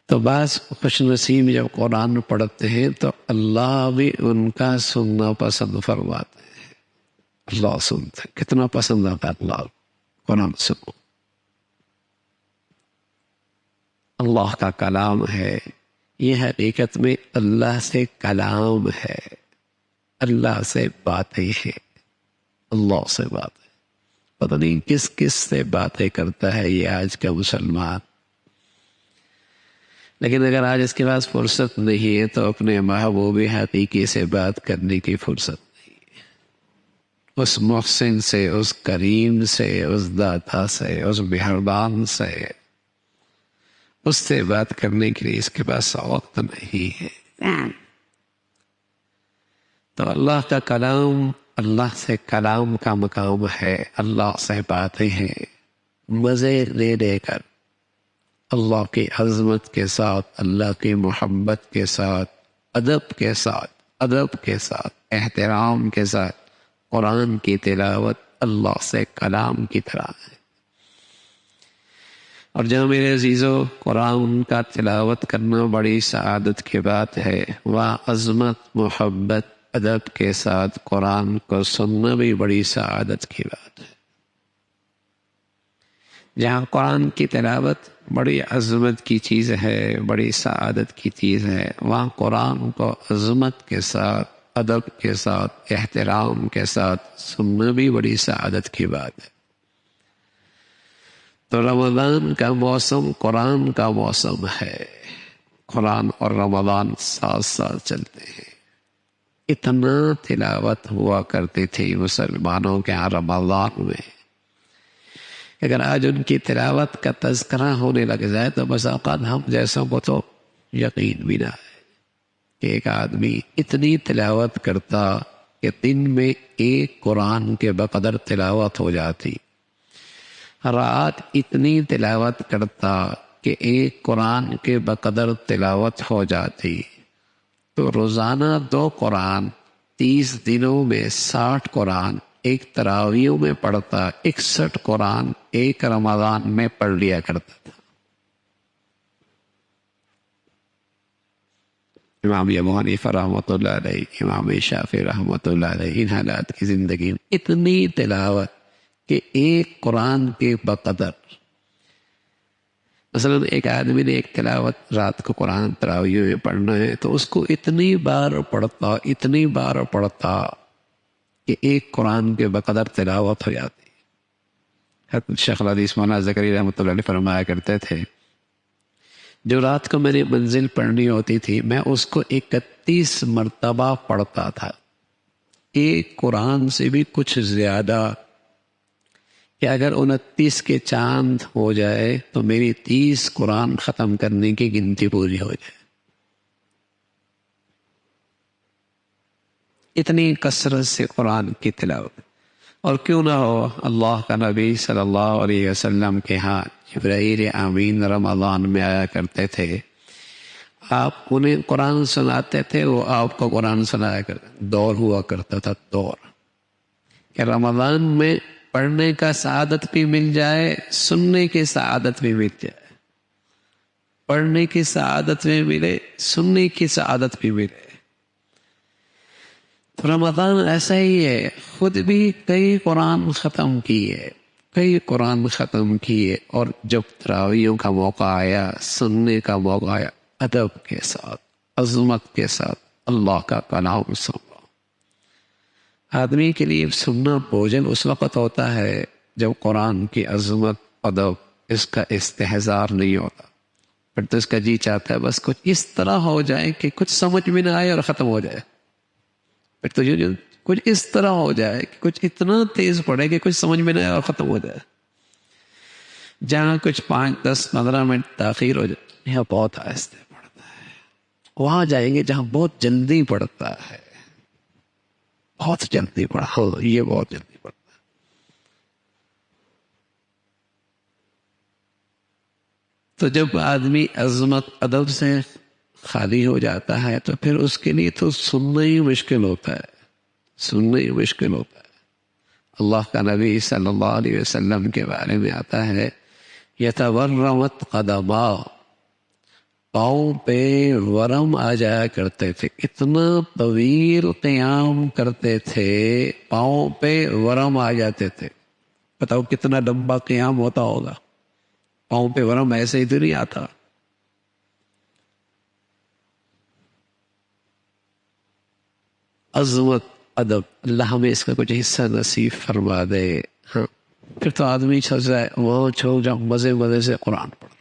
تو بعض خوش نصیب جب قرآن پڑھتے ہیں تو اللہ بھی ان کا سننا پسند فرماتے ہیں. اللہ سنتے ہیں. کتنا پسند آتا ہے اللہ قرآن سنو. اللہ کا کلام ہے. یہ حقیقت میں اللہ سے کلام ہے. اللہ سے باتیں ہیں. اللہ سے باتیں. پتہ نہیں کس کس سے باتیں کرتا ہے یہ آج کا مسلمان. لیکن اگر آج اس کے پاس فرصت نہیں ہے تو اپنے محبوب حقیقی سے بات کرنے کی فرصت نہیں ہے. اس محسن سے، اس کریم سے، اس داتا سے، اس مہربان سے، اس سے بات کرنے کے لیے اس کے پاس وقت نہیں ہے. تو اللہ کا کلام، اللہ سے کلام کا مقام ہے. اللہ سے باتیں ہیں مزے لے لے کر، اللہ کی عظمت کے ساتھ، اللہ کی محبت کے ساتھ، ادب کے ساتھ احترام کے ساتھ قرآن کی تلاوت اللہ سے کلام کی طرح ہے. اور جو میرے عزیزو قرآن کا تلاوت کرنا بڑی سعادت کی بات ہے. وہ عظمت، محبت، ادب کے ساتھ قرآن کو سننا بھی بڑی سعادت کی بات ہے. جہاں قرآن کی تلاوت بڑی عظمت کی چیز ہے، بڑی سعادت کی چیز ہے، وہاں قرآن کو عظمت کے ساتھ، ادب کے ساتھ، احترام کے ساتھ سننا بھی بڑی سعادت کی بات ہے. تو رمضان کا موسم قرآن کا موسم ہے. قرآن اور رمضان ساتھ ساتھ چلتے ہیں. اتنا تلاوت ہوا کرتی تھی مسلمانوں کے یہاں رمضان میں. اگر آج ان کی تلاوت کا تذکرہ ہونے لگ جائے تو بس اوقات ہم جیسوں کو تو یقین بھی نہ ہے کہ ایک آدمی اتنی تلاوت کرتا کہ دن میں ایک قرآن کے بقدر تلاوت ہو جاتی. رات اتنی تلاوت کرتا کہ ایک قرآن کے بقدر تلاوت ہو جاتی. تو روزانہ 2 قرآن، 30 دنوں میں 60 قرآن ایک تراویح میں پڑھتا. 61 قرآن ایک رمضان میں پڑھ لیا کرتا تھا. امام ابو حنیفہ رحمۃ اللہ علیہ، امام شافعی رحمۃ اللہ علیہ، ان حالات کی زندگی میں اتنی تلاوت کہ ایک قرآن کے بقدر. مثلا ایک آدمی نے ایک تلاوت رات کو قرآن تراویح میں پڑھنا ہے تو اس کو اتنی بار پڑھتا کہ ایک قرآن کے بقدر تلاوت ہو جاتی. حضرت شیخ الحدیث مولانا زکریا رحمۃ اللہ علیہ فرمایا کرتے تھے جو رات کو میں نے منزل پڑھنی ہوتی تھی میں اس کو 31 مرتبہ پڑھتا تھا. ایک قرآن سے بھی کچھ زیادہ کہ اگر 29 کے چاند ہو جائے تو میری 30 قرآن ختم کرنے کی گنتی پوری ہو جائے. اتنی کثرت سے قرآن کی تلاوت. اور کیوں نہ ہو اللہ کا نبی صلی اللہ علیہ وسلم کے ہاں جبرائیل امین رمضان میں آیا کرتے تھے. آپ انہیں قرآن سناتے تھے، وہ آپ کو قرآن سنایا کرتے. دور ہوا کرتا تھا، دور کہ رمضان میں پڑھنے کا سعادت بھی مل جائے، سننے کی سعادت بھی مل جائے. پڑھنے کی سعادت بھی ملے، سننے کی سعادت بھی ملے. تو رمضان ایسا ہی ہے. خود بھی کئی قرآن ختم کیے اور جب تراویحوں کا موقع آیا، سننے کا موقع آیا، ادب کے ساتھ، عظمت کے ساتھ اللہ کا کلام سنا. آدمی کے لیے سننا بوجھل اس وقت ہوتا ہے جب قرآن کی عظمت، ادب، اس کا استحضار نہیں ہوتا. پھر تو اس کا جی چاہتا ہے بس کچھ اس طرح ہو جائے کہ کچھ سمجھ میں نہ آئے اور ختم ہو جائے. پھر تو کچھ اس طرح ہو جائے کہ کچھ اتنا تیز پڑے کہ کچھ سمجھ میں نہ آئے اور ختم ہو جائے. جہاں کچھ 5، 10، 15 منٹ تاخیر ہو جائے یہ بہت آہستہ پڑتا ہے. وہاں جائیں گے جہاں بہت جلدی پڑتا ہے، بہت جلدی پڑا. یہ بہت جلدی پڑتا ہے. تو جب آدمی عظمت ادب سے خالی ہو جاتا ہے تو پھر اس کے لیے تو سننا ہی مشکل ہوتا ہے. اللہ کا نبی صلی اللہ علیہ وسلم کے بارے میں آتا ہے یتورمت قدما، پاؤں پہ ورم آ جایا کرتے تھے، اتنا طویل قیام کرتے تھے، پاؤں پہ ورم آ جاتے تھے. بتاؤ کتنا لمبا قیام ہوتا ہوگا. پاؤں پہ ورم ایسے ہی تو نہیں آتا. عظمت، ادب، اللہ ہمیں اس کا کچھ حصہ نصیب فرما دے. ہاں پھر تو آدمی چھو جائے وہاں چھو جاؤ، مزے مزے سے قرآن پڑھ.